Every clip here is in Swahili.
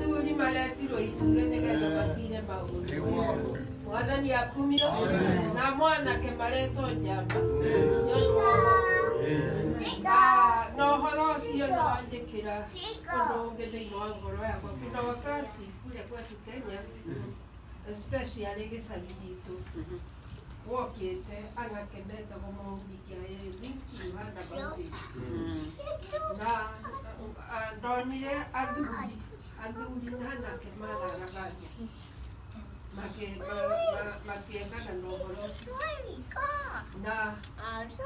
Athuri maretirwo ithuge nĩgetha matine maũndũ. Mwathani akumio na mwanake maretwo njamba. Na ũhoro ũcio nĩwandĩkĩra ũndũ ũngĩ thĩinĩ wa ngoro yakwa. Kuna wakati kule kwetu Kenya, especially gĩcagi gitũ, wokĩte anake metagwo Mwangi Ayethi, Uganda Baptist. Na ndonire athuri na anake mararagania makiengana na ũhoro ũcio. Na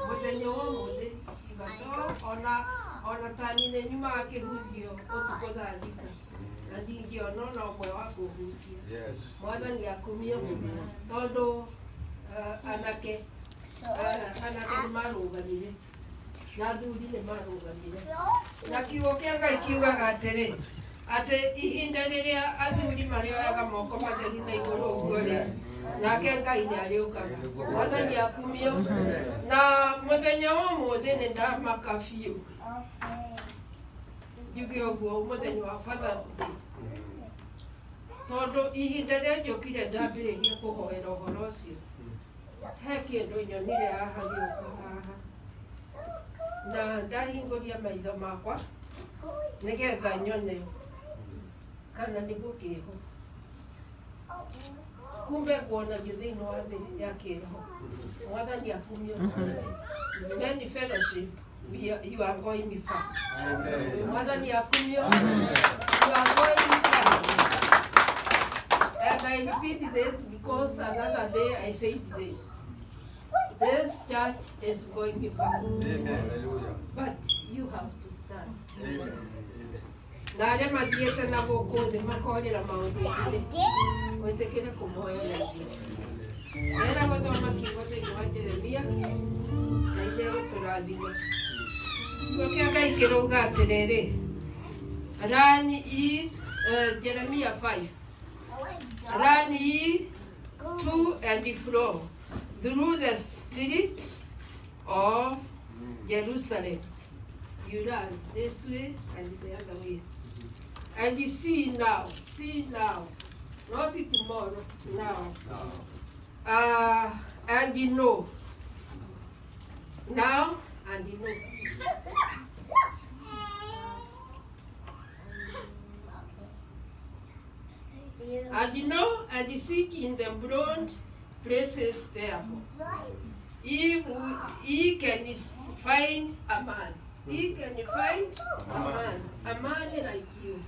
mũthenya wa ũmũthĩ igatũ ona tani nĩ nyumaga kĩhunjio ũtukũ thaa thita na ndingĩona ona ũmwe wa kũhunjia. Mwathani akumio tondũ anake nĩmarũgamire na athuri nĩmarũgamire. Na kiugo kĩa Ngai kiugaga atĩrĩ, atĩ ihinda rĩrĩa athuri marĩoyaga moko matheru na igũrũ ũguo rĩ, nake Ngai nĩarĩũkaga. Mwathani akumio. Na mũthenya wa ũmũthĩ nĩndamaka biũ, njuge ũguo, mũthenya wa Father's Day, tondũ ihinda rĩrĩa njũkire ndambĩrĩria kũhoera ũhoro ũcio, he kĩndũ nyonire haha gĩũka haha, na ndahingũria maitho makwa nĩgetha nyone kana nĩguo kĩho. Kumbe nguonagio thĩinĩ wa thĩ ya kĩroho. Mwathani akumio. Many fellowship, you are going far. Mwathani akumio. You are going far. And I repeat this because another day I said this. This church is going far. But you have to stand. Na arĩa mathiĩte na gũkũ thĩ makorĩra maũndũ ingĩ gwĩtĩkĩra kũmũhoya Ngai. Wĩra gũthoma kiugo thĩinĩ wa Jeremia na ithe gũtũrathima. Kiugo kĩa Ngai kĩrauga atĩrĩrĩ, run ye Jeremia 5. Run ye to and fro through the streets of Jerusalem. You run this way and the other way. And you see now, not tomorrow, now. And you know. Now and you know. And you know, and you seek in the broad places therefore. If he can find a man. He can find a man like you.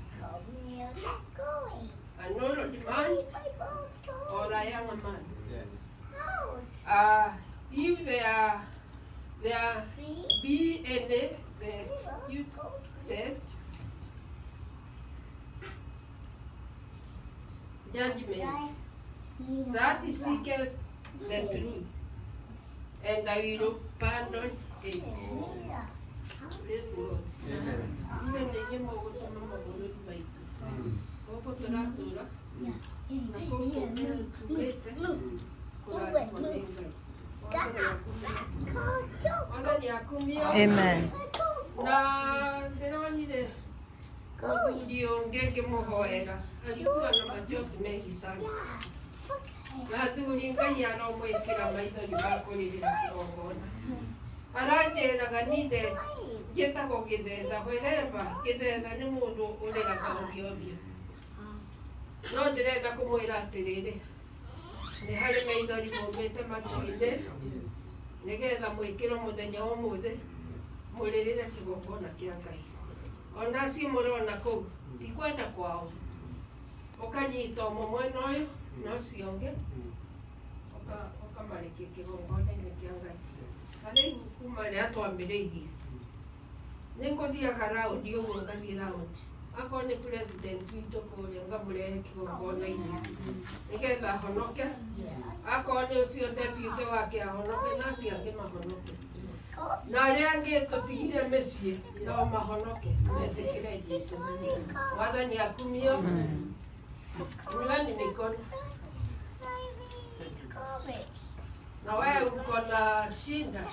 An old man or a young man. If there be any death, judgment, that seeketh the truth, and I will pardon it. Praise God. Even the name of the Lord by Opo Toratura, Amen. Na ndĩronire mũthuri ũngĩ ngĩmũhoera, alikuwa na machozi mengi sana. Na athuri Ngai aromwĩkĩra maithori ma kũrĩrĩra kĩgongona. Aranjĩraga ninde njĩtagwo Gĩthetha. Wherever Gĩthetha nĩ mũndũ ũrĩraga ũngĩorio. No ndĩrenda kũmwĩra atĩrĩrĩ, nĩ harĩ maithori maumĩte matũ-inĩ nĩgetha mwĩkĩrwo mũthenya wa ũmũthĩ mũrĩrĩre kĩgongona kĩa Ngai. Ona acio mũrona kũu ti kwenda kwao. Ũkanyita ũmwe mwena ũyũ na ũcio ũngĩ ũkamarĩkia kĩgongona-inĩ kĩa Ngai. Rĩu kuma rĩrĩa twambĩrĩirie nĩngũthiaga raundi ũguo ngathiĩ raundi. Akorwo nĩ president witũ kũrĩa ngamũrehe kĩgongona-inĩ nĩgetha ahonoke. Akorwo nĩ ũcio deputy wake ahonoke na acio angĩ mahonoke. Na arĩa angĩ tũtigire mĩciĩ no mahonoke metĩkĩre Jesũ. Mwathani akumio. Nyuani mikono. Na wewe uko na shida.